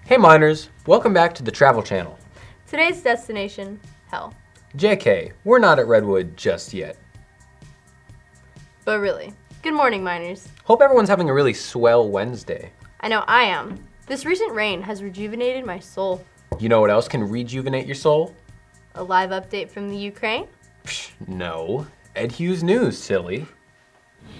Hey miners, welcome back to the Travel Channel. Today's destination, hell. JK, we're not at Redwood just yet. But really, good morning miners. Hope everyone's having a really swell Wednesday. I know I am. This recent rain has rejuvenated my soul. You know what else can rejuvenate your soul? A live update from the Ukraine? Psh, no. Ed Hews News, silly.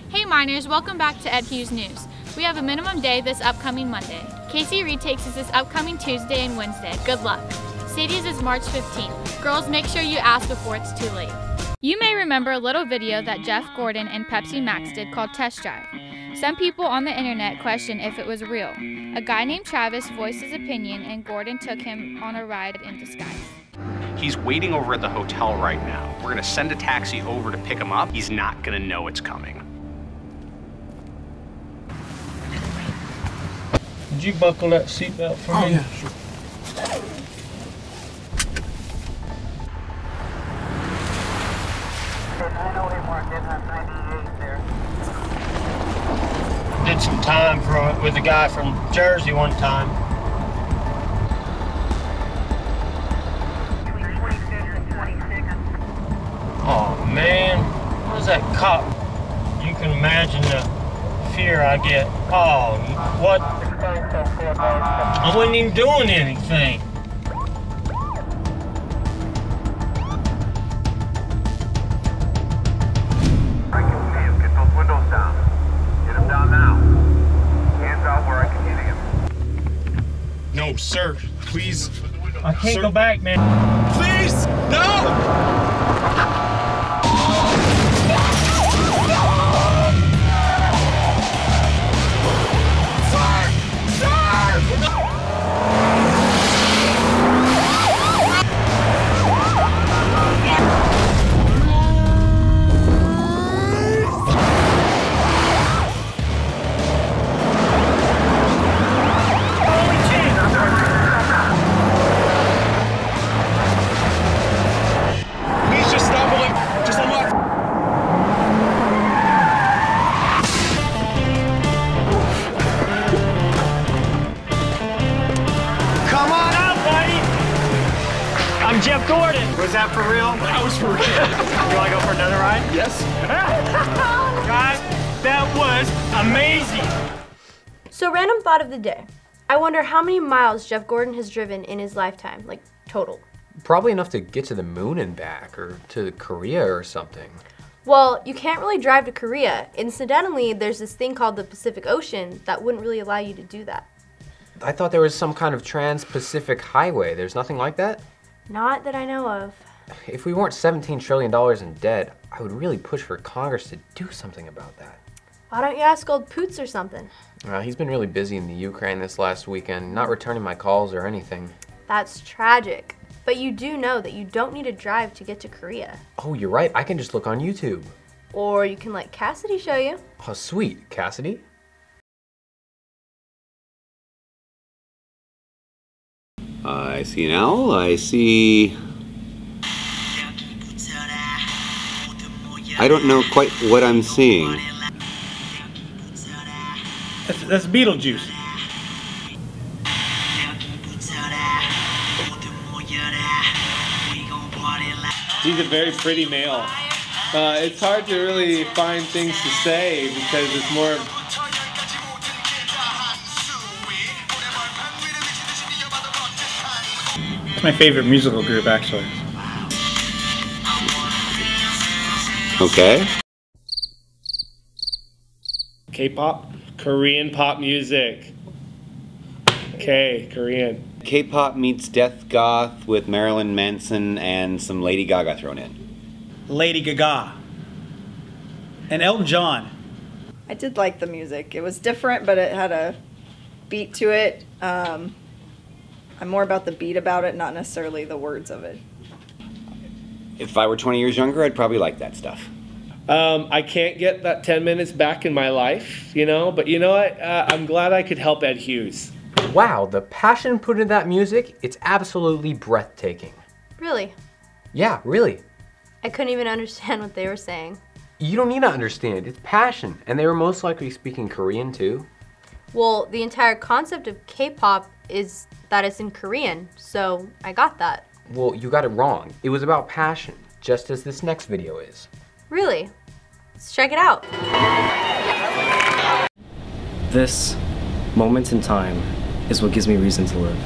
Hey miners, welcome back to Ed Hews News. We have a minimum day this upcoming Monday. Casey retakes is this upcoming Tuesday and Wednesday. Good luck. Sadie's is March 15th. Girls, make sure you ask before it's too late. You may remember a little video that Jeff Gordon and Pepsi Max did called Test Drive. Some people on the internet questioned if it was real. A guy named Travis voiced his opinion and Gordon took him on a ride in disguise. He's waiting over at the hotel right now. We're gonna send a taxi over to pick him up. He's not gonna know it's coming. Could you buckle that seatbelt for me? Oh, yeah, sure. Did some time with a guy from Jersey one time. Oh man, what is that cop? You can imagine the fear I get. Oh, what? I wasn't even doing anything. I can see him. Get those windows down. Get him down now. Hands out where I can hit him. No, sir, please. I can't go back, man. Please, no! I'm Jeff Gordon. Was that for real? That was for real. You wanna go for another ride? Yes. Guys, that was amazing. So random thought of the day. I wonder how many miles Jeff Gordon has driven in his lifetime, like total. Probably enough to get to the moon and back, or to Korea or something. Well, you can't really drive to Korea. Incidentally, there's this thing called the Pacific Ocean that wouldn't really allow you to do that. I thought there was some kind of trans-Pacific highway. There's nothing like that? Not that I know of. If we weren't $17 trillion in debt, I would really push for Congress to do something about that. Why don't you ask old Poots or something? He's been really busy in the Ukraine this last weekend, not returning my calls or anything. That's tragic. But you do know that you don't need to drive to get to Korea. Oh, you're right. I can just look on YouTube. Or you can let Cassidy show you. Oh, sweet. Cassidy? I see an owl. I see... I don't know quite what I'm seeing. That's Beetlejuice. He's a very pretty male. It's hard to really find things to say because it's more of... It's my favorite musical group, actually. Okay. K-pop? Korean pop music. Korean. K-pop meets death goth with Marilyn Manson and some Lady Gaga thrown in. Lady Gaga. And Elton John. I did like the music. It was different, but it had a beat to it. I'm more about the beat about it, not necessarily the words of it. If I were 20 years younger, I'd probably like that stuff. I can't get that 10 minutes back in my life, but you know what? I'm glad I could help Ed Hews. Wow, the passion put into that music, it's absolutely breathtaking. Really? Yeah, really. I couldn't even understand what they were saying. You don't need to understand, it's passion. And they were most likely speaking Korean too. Well, the entire concept of K-pop is that it's in Korean, so I got that. Well, you got it wrong. It was about passion, just as this next video is. Really? Let's check it out. This moment in time is what gives me reason to live.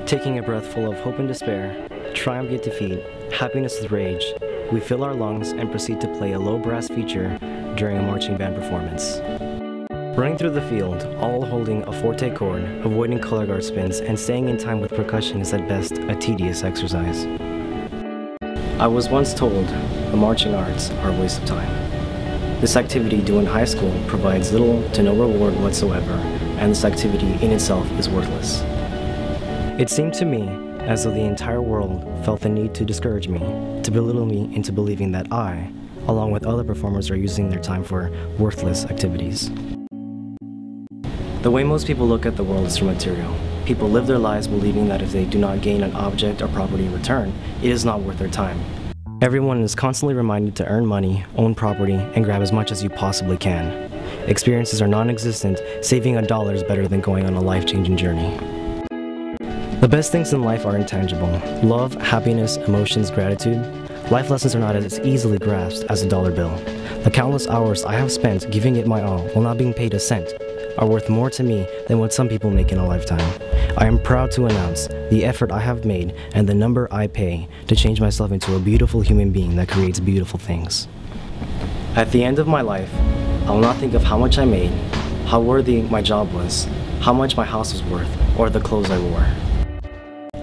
Taking a breath full of hope and despair, triumph yet defeat, happiness with rage, we fill our lungs and proceed to play a low brass feature during a marching band performance. Running through the field, all holding a forte chord, avoiding color guard spins, and staying in time with percussion is at best a tedious exercise. I was once told the marching arts are a waste of time. This activity due in high school provides little to no reward whatsoever, and this activity in itself is worthless. It seemed to me as though the entire world felt the need to discourage me, to belittle me into believing that I, along with other performers, are using their time for worthless activities. The way most people look at the world is through material. People live their lives believing that if they do not gain an object or property in return, it is not worth their time. Everyone is constantly reminded to earn money, own property, and grab as much as you possibly can. Experiences are non-existent, saving $1 is better than going on a life-changing journey. The best things in life are intangible. Love, happiness, emotions, gratitude. Life lessons are not as easily grasped as a dollar bill. The countless hours I have spent giving it my all while not being paid a cent are worth more to me than what some people make in a lifetime. I am proud to announce the effort I have made and the number I pay to change myself into a beautiful human being that creates beautiful things. At the end of my life, I will not think of how much I made, how worthy my job was, how much my house was worth, or the clothes I wore.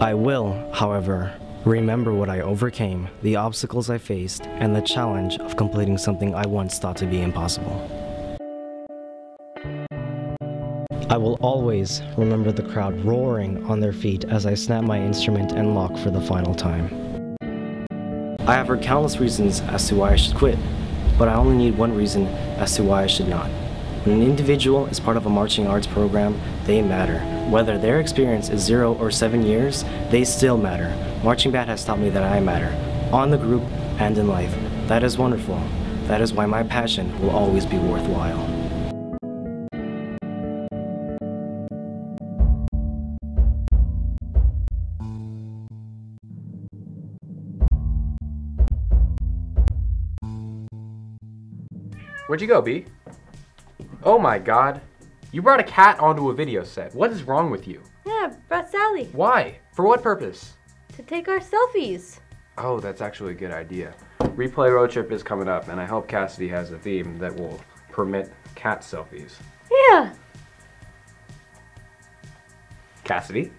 I will, however, remember what I overcame, the obstacles I faced, and the challenge of completing something I once thought to be impossible. I will always remember the crowd roaring on their feet as I snap my instrument and lock for the final time. I have heard countless reasons as to why I should quit, but I only need one reason as to why I should not. When an individual is part of a marching arts program, they matter. Whether their experience is 0 or 7 years, they still matter. Marching band has taught me that I matter, on the group and in life. That is wonderful. That is why my passion will always be worthwhile. Where'd you go, B? Oh my god. You brought a cat onto a video set. What is wrong with you? Yeah, brought Sally. Why? For what purpose? To take our selfies. Oh, that's actually a good idea. Replay Road Trip is coming up, and I hope Cassidy has a theme that will permit cat selfies. Yeah. Cassidy?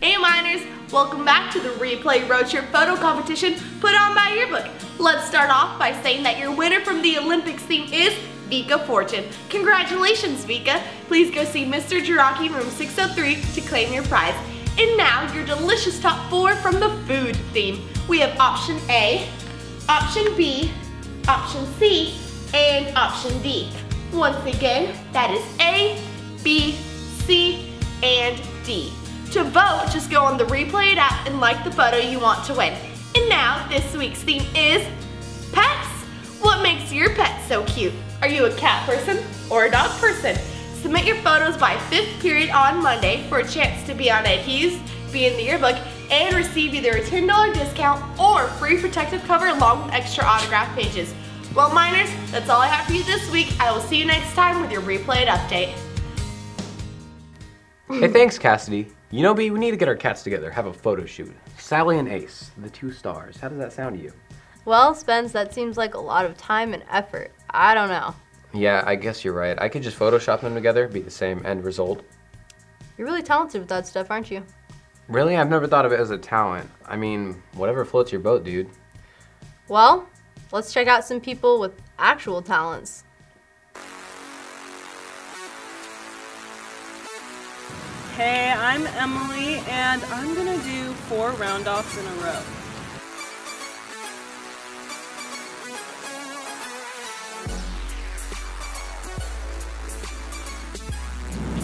Hey miners, welcome back to the Replay Road Trip photo competition put on by Yearbook. Let's start off by saying that your winner from the Olympics theme is Vika Fortune. Congratulations, Vika. Please go see Mr. Jiraki room 603 to claim your prize. And now your delicious top 4 from the food theme. We have option A, option B, option C, and option D. Once again, that is A, B, C, and D. To vote, just go on the Replay It app and like the photo you want to win. And now, this week's theme is pets. What makes your pet so cute? Are you a cat person or a dog person? Submit your photos by 5th period on Monday for a chance to be on Ed Hews, be in the yearbook, and receive either a $10 discount or free protective cover along with extra autograph pages. Well, miners, that's all I have for you this week. I will see you next time with your Replay It update. Hey, thanks, Cassidy. You know, B, we need to get our cats together, have a photo shoot. Sally and Ace, the 2 stars. How does that sound to you? Well, Spence, that seems like a lot of time and effort. I don't know. Yeah, I guess you're right. I could just Photoshop them together, be the same end result. You're really talented with that stuff, aren't you? Really? I've never thought of it as a talent. I mean, whatever floats your boat, dude. Well, let's check out some people with actual talents. Hey, I'm Emily, and I'm gonna do 4 round-offs in a row.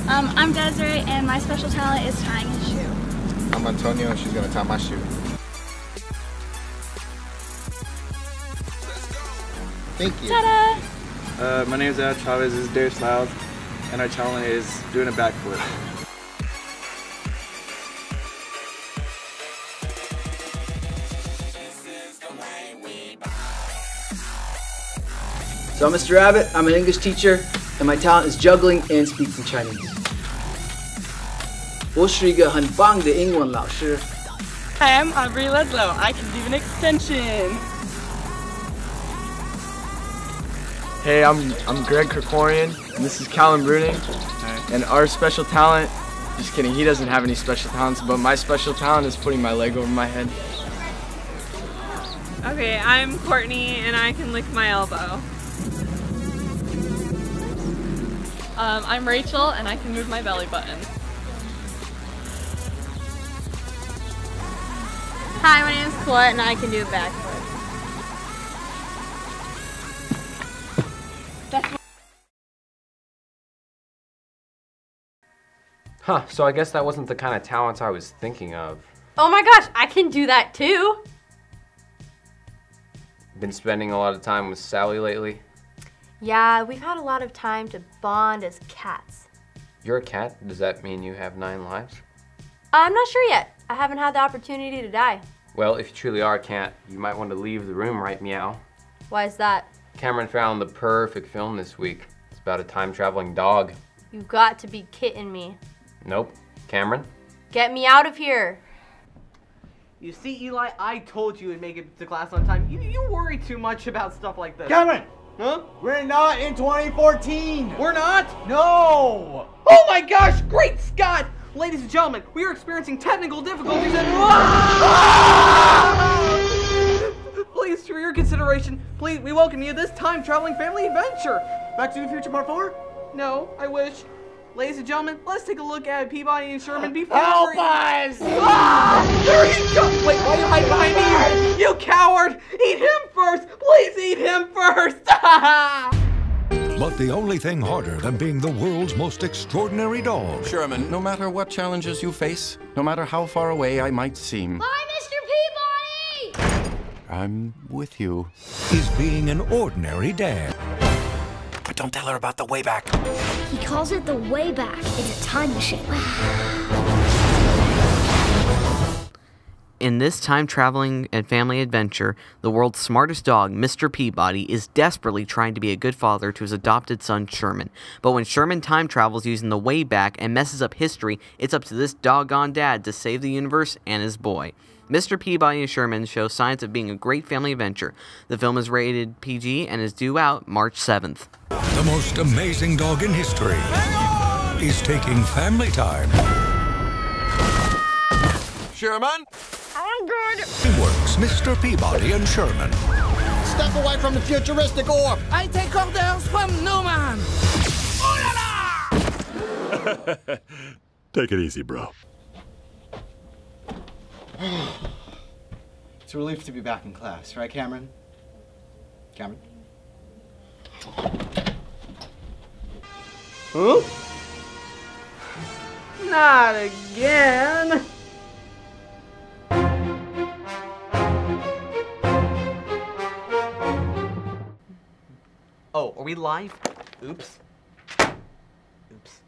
I'm Desiree, and my special talent is tying a shoe. I'm Antonio, and she's gonna tie my shoe. Thank you. Ta-da! My name is Ed Hews, this is Darius Lyles, and our talent is doing a backflip. So I'm Mr. Abbott, I'm an English teacher, and my talent is juggling and speaking Chinese. 我是一个很棒的英文老师。 Hi, I'm Aubrey Ledlow. I can do an extension. Hey, I'm Greg Krikorian, and this is Callum Bruning. And our special talent, just kidding, he doesn't have any special talents, but my special talent is putting my leg over my head. Okay, I'm Courtney, and I can lick my elbow. I'm Rachel, and I can move my belly button. Hi, my name is Colette, and I can do a backflip. Huh, so I guess that wasn't the kind of talents I was thinking of. Oh my gosh, I can do that too. Been spending a lot of time with Sally lately. Yeah, we've had a lot of time to bond as cats. You're a cat? Does that mean you have 9 lives? I'm not sure yet. I haven't had the opportunity to die. Well, if you truly are a cat, you might want to leave the room, right, Meow? Why is that? Cameron found the perfect film this week. It's about a time-traveling dog. You've got to be kidding me. Nope. Cameron? Get me out of here. You see, Eli, I told you would make it to class on time. You worry too much about stuff like this. Cameron! Huh? We're not in 2014! We're not? No! Oh my gosh! Great Scott! Ladies and gentlemen, we are experiencing technical difficulties and... Please, for your consideration, please, we welcome you to this time-traveling family adventure. Back to the Future Part 4? No, I wish. Ladies and gentlemen, let's take a look at Peabody and Sherman before... Help us! Ah! There he goes! Wait, why are you hiding behind me? You coward! Eat him first! Please eat him first! But the only thing harder than being the world's most extraordinary dog. Sherman, no matter what challenges you face, no matter how far away I might seem, Bye, Mr. Peabody! I'm with you. Is being an ordinary dad. But don't tell her about the way back. He calls it the way back. It's a time machine. In this time-traveling and family adventure, the world's smartest dog, Mr. Peabody, is desperately trying to be a good father to his adopted son, Sherman. But when Sherman time travels using the way back and messes up history, it's up to this doggone dad to save the universe and his boy. Mr. Peabody and Sherman show signs of being a great family adventure. The film is rated PG and is due out March 7th. The most amazing dog in history is taking family time. Sherman? I'm good. Works Mr. Peabody and Sherman. Step away from the futuristic orb! I take orders from Newman! Take it easy, bro. It's a relief to be back in class, right, Cameron? Cameron? Huh? Not again! Oh, are we live? Oops. Oops.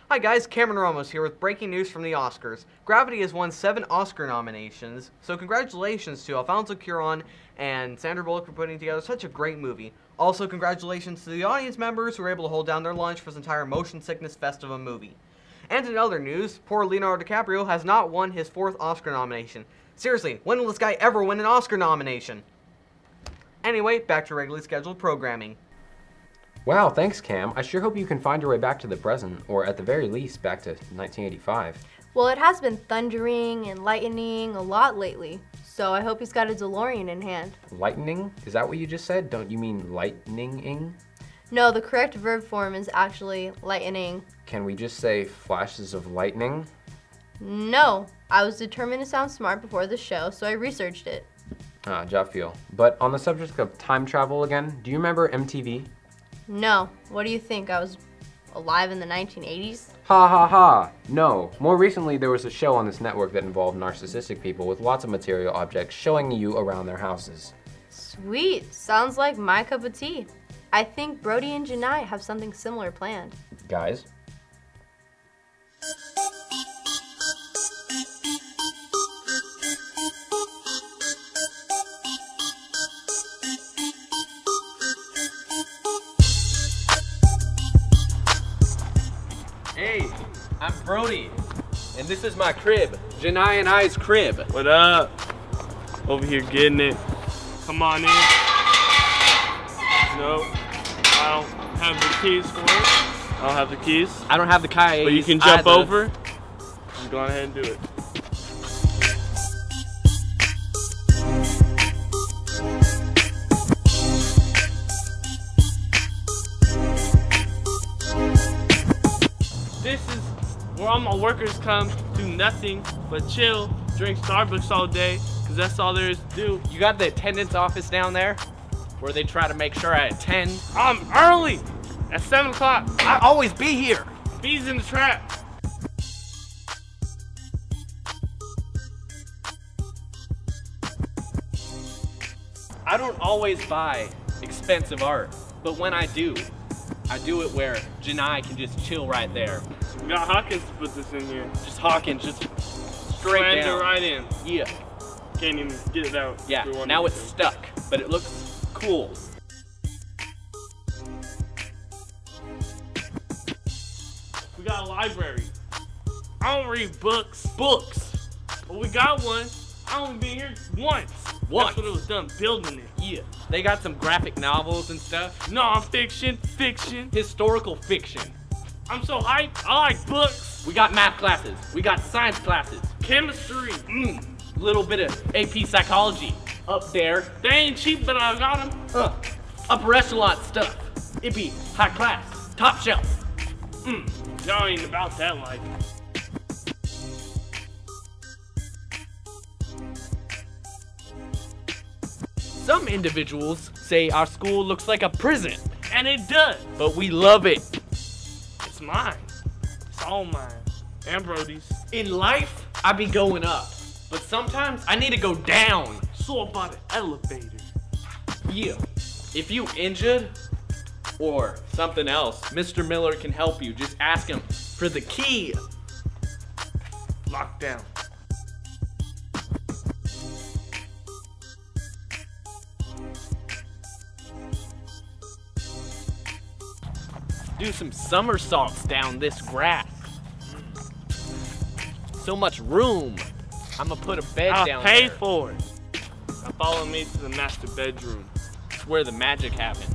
Hi guys, Cameron Ramos here with breaking news from the Oscars. Gravity has won 7 Oscar nominations, so congratulations to Alfonso Cuarón and Sandra Bullock for putting together such a great movie. Also, congratulations to the audience members who were able to hold down their lunch for this entire motion sickness fest of a movie. And in other news, poor Leonardo DiCaprio has not won his 4th Oscar nomination. Seriously, when will this guy ever win an Oscar nomination? Anyway, back to regularly scheduled programming. Wow, thanks, Cam. I sure hope you can find your way back to the present, or at the very least, back to 1985. Well, it has been thundering and lightning a lot lately, so I hope he's got a DeLorean in hand. Lightning? Is that what you just said? Don't you mean lightning-ing? No, the correct verb form is actually lightning. Can we just say flashes of lightning? No, I was determined to sound smart before the show, so I researched it. Ah, job feel. But on the subject of time travel again, do you remember MTV? No, what do you think? I was alive in the 1980s? Ha ha ha! No. More recently, there was a show on this network that involved narcissistic people with lots of material objects showing you around their houses. Sweet, sounds like my cup of tea. I think Brody and Janai have something similar planned. Guys? Hey, I'm Brody, and this is my crib, Janai and I's crib. What up? Over here getting it. Come on in. No, I don't have the keys for it. I don't have the keys. I don't have the keys. But you can jump over. Just go ahead and do it. This is where all my workers come, do nothing but chill, drink Starbucks all day, because that's all there is to do. You got the attendance office down there, where they try to make sure I attend. I'm early, at 7 o'clock. I always be here. Bees in the trap. I don't always buy expensive art, but when I do it where Janai can just chill right there. We got Hawkins to put this in here. Just Hawkins, just straight Slammed down. it right in. Yeah. Can't even get it out. Yeah, now it's stuck, but it looks cool. We got a library. I don't read books. But we got one. I only been here once. That's when it was done building it. Yeah. They got some graphic novels and stuff. Non-fiction, fiction. Historical fiction. I'm so hyped. I like books. We got math classes. We got science classes. Chemistry. Little bit of AP psychology up there. They ain't cheap, but I got them. Upper echelon stuff. It be high class, top shelf. Y'all ain't about that life. Some individuals say our school looks like a prison. And it does. But we love it. It's mine. It's all mine. And Brody's. In life, I be going up. But sometimes I need to go down. So about an elevator. Yeah. If you injured or something else, Mr. Miller can help you. Just ask him for the key. Locked down. Do some somersaults down this grass. So much room. I'ma put a bed down there. I'll pay for it. Now follow me to the master bedroom. It's where the magic happens.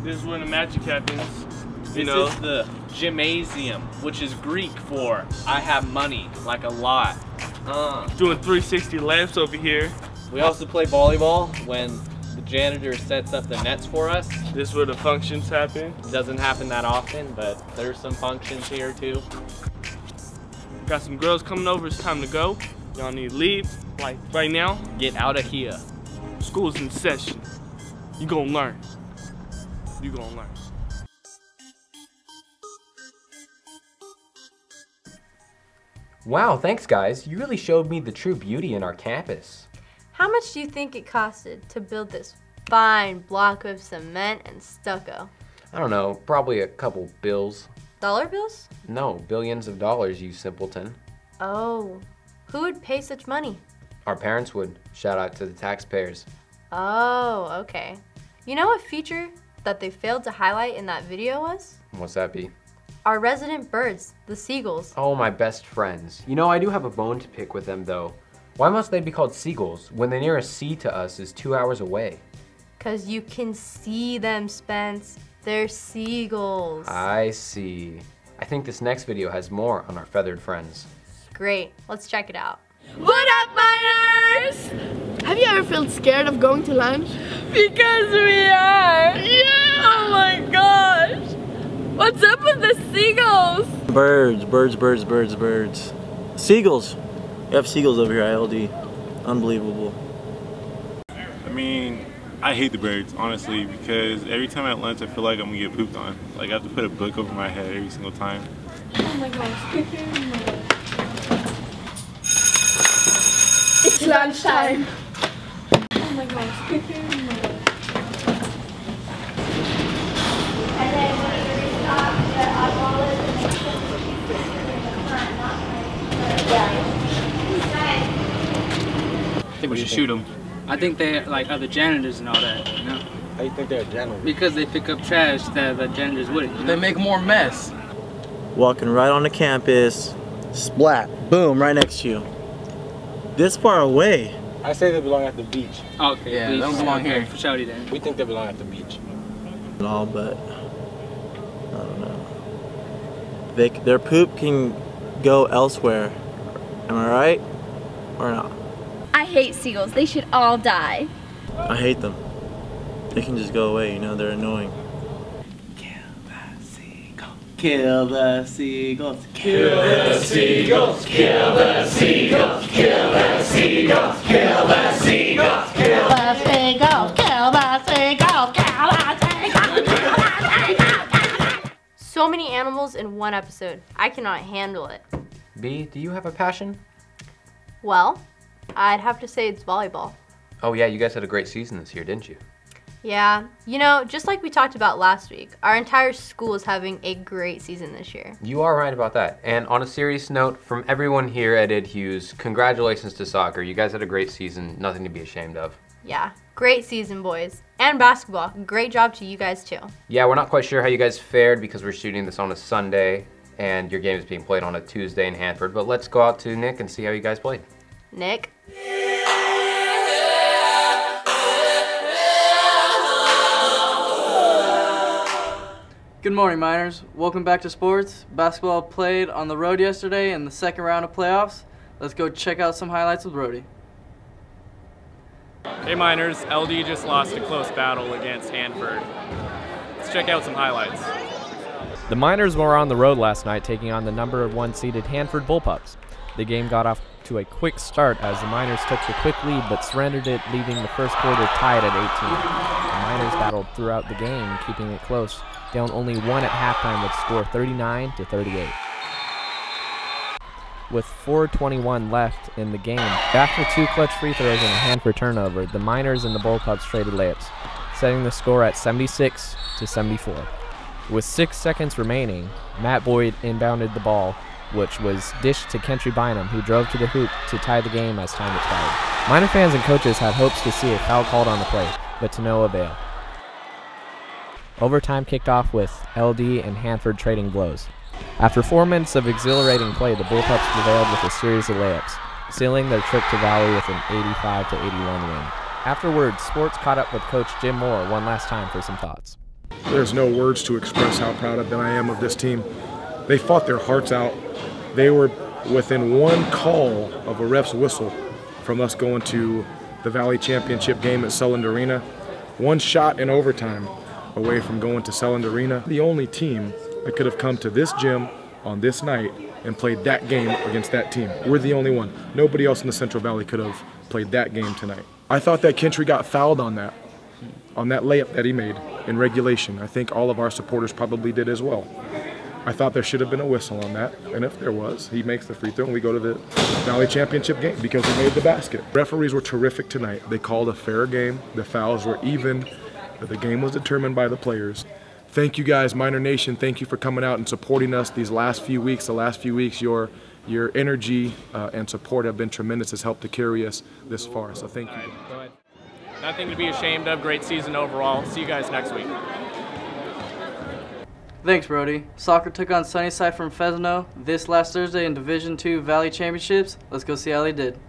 This is where the magic happens. This is the gymnasium, which is Greek for I have money, like a lot. Doing 360 lamps over here. We also play volleyball when the janitor sets up the nets for us. This is where the functions happen. Doesn't happen that often, but there's some functions here too. Got some girls coming over, it's time to go. Y'all need to leave, like right now. Get out of here. School's in session. You gonna learn. You gonna learn. Wow, thanks guys. You really showed me the true beauty in our campus. How much do you think it costed to build this fine block of cement and stucco? I don't know, probably a couple bills. Dollar bills? No, billions of dollars, you simpleton. Oh, who would pay such money? Our parents would. Shout out to the taxpayers. Oh, okay. You know what feature that they failed to highlight in that video was? What's that be? Our resident birds, the seagulls. Oh, my best friends. You know, I do have a bone to pick with them though. Why must they be called seagulls when the nearest sea to us is 2 hours away? 'Cause you can see them, Spence. They're seagulls. I see. I think this next video has more on our feathered friends. Great, let's check it out. What up, miners? Have you ever felt scared of going to lunch? Because we are. Yeah. Oh my gosh. What's up with the seagulls? Birds. Seagulls. We have seagulls over here, ILD. Unbelievable. I mean, I hate the birds, honestly, because every time at lunch I feel like I'm gonna get pooped on. Like I have to put a book over my head every single time. Oh my gosh. It's lunchtime. Oh my gosh. I think we should shoot them. I think they like are the janitors and all that, you know? How you think they're janitors? Because they pick up trash that the janitors wouldn't. You know? They make more mess. Walking right on the campus, splat, boom, right next to you. This far away. I say they belong at the beach. Okay, yeah, they don't belong here. For sure then. We think they belong at the beach. All, but I don't know. Their poop can go elsewhere. Am I right or not? I hate seagulls. They should all die. I hate them. They can just go away, you know, they're annoying. Kill the seagulls. Kill the seagulls. Kill the seagulls. Kill the seagulls. Kill the seagulls. Kill the seagulls. Kill the seagulls. Kill the seagulls. So many animals in one episode. I cannot handle it. B, do you have a passion? Well, I'd have to say it's volleyball. Oh yeah, you guys had a great season this year, didn't you? Yeah, you know, just like we talked about last week, our entire school is having a great season this year. You are right about that. And on a serious note, from everyone here at Ed Hews, congratulations to soccer. You guys had a great season, nothing to be ashamed of. Yeah, great season, boys. And basketball, great job to you guys too. Yeah, we're not quite sure how you guys fared because we're shooting this on a Sunday and your game is being played on a Tuesday in Hanford, but let's go out to Nick and see how you guys played. Nick? Good morning, Miners. Welcome back to sports. Basketball played on the road yesterday in the second round of playoffs. Let's go check out some highlights with Brody. Hey Miners, LD just lost a close battle against Hanford. Let's check out some highlights. The Miners were on the road last night taking on the number 1 seeded Hanford Bullpups. The game got off to a quick start as the Miners took the quick lead but surrendered it, leaving the first quarter tied at 18. The Miners battled throughout the game, keeping it close, down only 1 at halftime with score 39-38. With 4:21 left in the game, after 2 clutch free throws and a Hanford turnover, the Miners and the Bullpups traded layups, setting the score at 76-74. With 6 seconds remaining, Matt Boyd inbounded the ball, which was dished to Kentry Bynum, who drove to the hoop to tie the game as time expired. Miner fans and coaches had hopes to see a foul called on the play, but to no avail. Overtime kicked off with LD and Hanford trading blows. After 4 minutes of exhilarating play, the Bullpups prevailed with a series of layups, sealing their trip to Valley with an 85-81 win. Afterwards, sports caught up with Coach Jim Moore one last time for some thoughts. There's no words to express how proud I am of this team. They fought their hearts out. They were within 1 call of a ref's whistle from us going to the Valley Championship game at Selland Arena. 1 shot in overtime away from going to Selland Arena. The only team that could have come to this gym on this night and played that game against that team. We're the only one. Nobody else in the Central Valley could have played that game tonight. I thought that Kentry got fouled on that layup that he made in regulation. I think all of our supporters probably did as well. I thought there should have been a whistle on that, and if there was, he makes the free throw and we go to the Valley Championship game because he made the basket. Referees were terrific tonight. They called a fair game. The fouls were even. The game was determined by the players. Thank you guys, Miner Nation. Thank you for coming out and supporting us these last few weeks. Your energy and support have been tremendous. Has helped to carry us this far, so thank you. Go ahead. Nothing to be ashamed of. Great season overall. See you guys next week. Thanks, Brody. Soccer took on Sunnyside from Fresno this last Thursday in Division II Valley Championships. Let's go see how they did.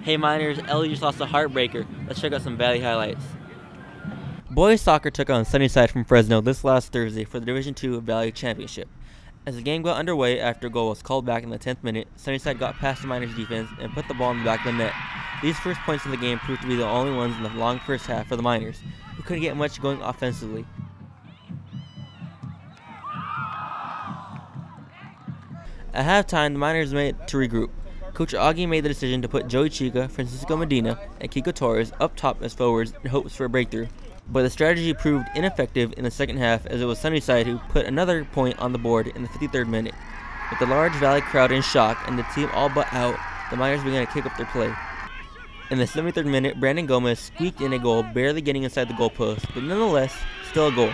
Hey Miners, LE just lost a heartbreaker. Let's check out some Valley highlights. Boys soccer took on Sunnyside from Fresno this last Thursday for the Division II Valley Championship. As the game got underway after a goal was called back in the 10th minute, Sunnyside got past the Miners defense and put the ball in the back of the net. These first points in the game proved to be the only ones in the long first half for the Miners, who couldn't get much going offensively. At halftime, the Miners made to regroup. Coach Augie made the decision to put Joey Chica, Francisco Medina, and Kiko Torres up top as forwards in hopes for a breakthrough. But the strategy proved ineffective in the second half as it was Sunnyside who put another point on the board in the 53rd minute. With the large Valley crowd in shock and the team all but out, the Miners began to kick up their play. In the 73rd minute, Brandon Gomez squeaked in a goal, barely getting inside the goalpost, but nonetheless, still a goal,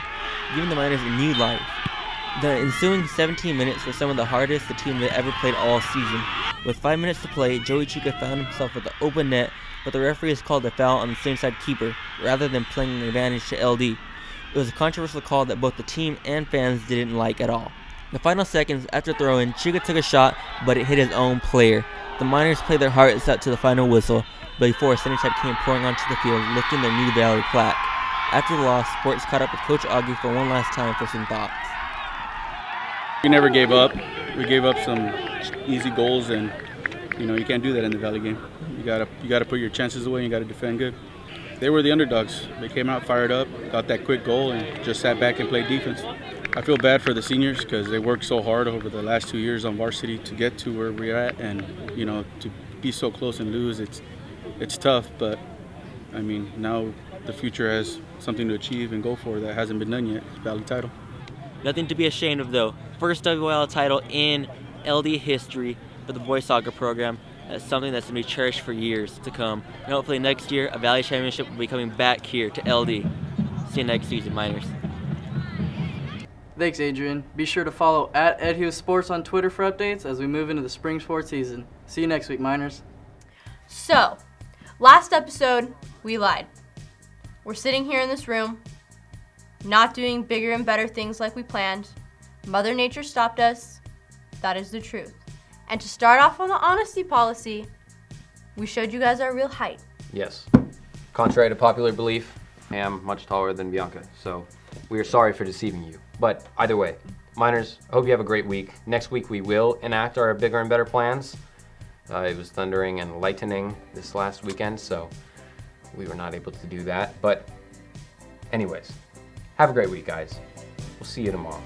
giving the Miners a new life. The ensuing 17 minutes were some of the hardest the team had ever played all season. With 5 minutes to play, Joey Chica found himself with the open net, but the referee has called a foul on the same side keeper, rather than playing an advantage to LD. It was a controversial call that both the team and fans didn't like at all. The final seconds after throw-in, Chica took a shot, but it hit his own player. The Miners played their hearts out to the final whistle, before Sunnyside came pouring onto the field, lifting their new Valley plaque. After the loss, Sports caught up with Coach Augie for one last time for some thoughts. We never gave up. We gave up some easy goals, and you can't do that in the Valley game. You gotta put your chances away. And you gotta defend good. They were the underdogs. They came out fired up, got that quick goal, and just sat back and played defense. I feel bad for the seniors because they worked so hard over the last 2 years on varsity to get to where we're at, and to be so close and lose, it's tough. But I mean, now the future has something to achieve and go for that hasn't been done yet. It's Valley title. Nothing to be ashamed of though. First WL title in LD history for the boys soccer program. That's something that's going to be cherished for years to come. And hopefully next year, a Valley Championship will be coming back here to LD. See you next season, Miners. Thanks, Adrian. Be sure to follow @Ed Hews Sports on Twitter for updates as we move into the spring sports season. See you next week, Miners. So, last episode, we lied. We're sitting here in this room, not doing bigger and better things like we planned. Mother Nature stopped us. That is the truth. And to start off on the honesty policy, we showed you guys our real height. Yes. Contrary to popular belief, I am much taller than Bianca, so we are sorry for deceiving you. But either way, Miners, I hope you have a great week. Next week we will enact our bigger and better plans. It was thundering and lightning this last weekend, so we were not able to do that. But anyways, have a great week, guys. We'll see you tomorrow.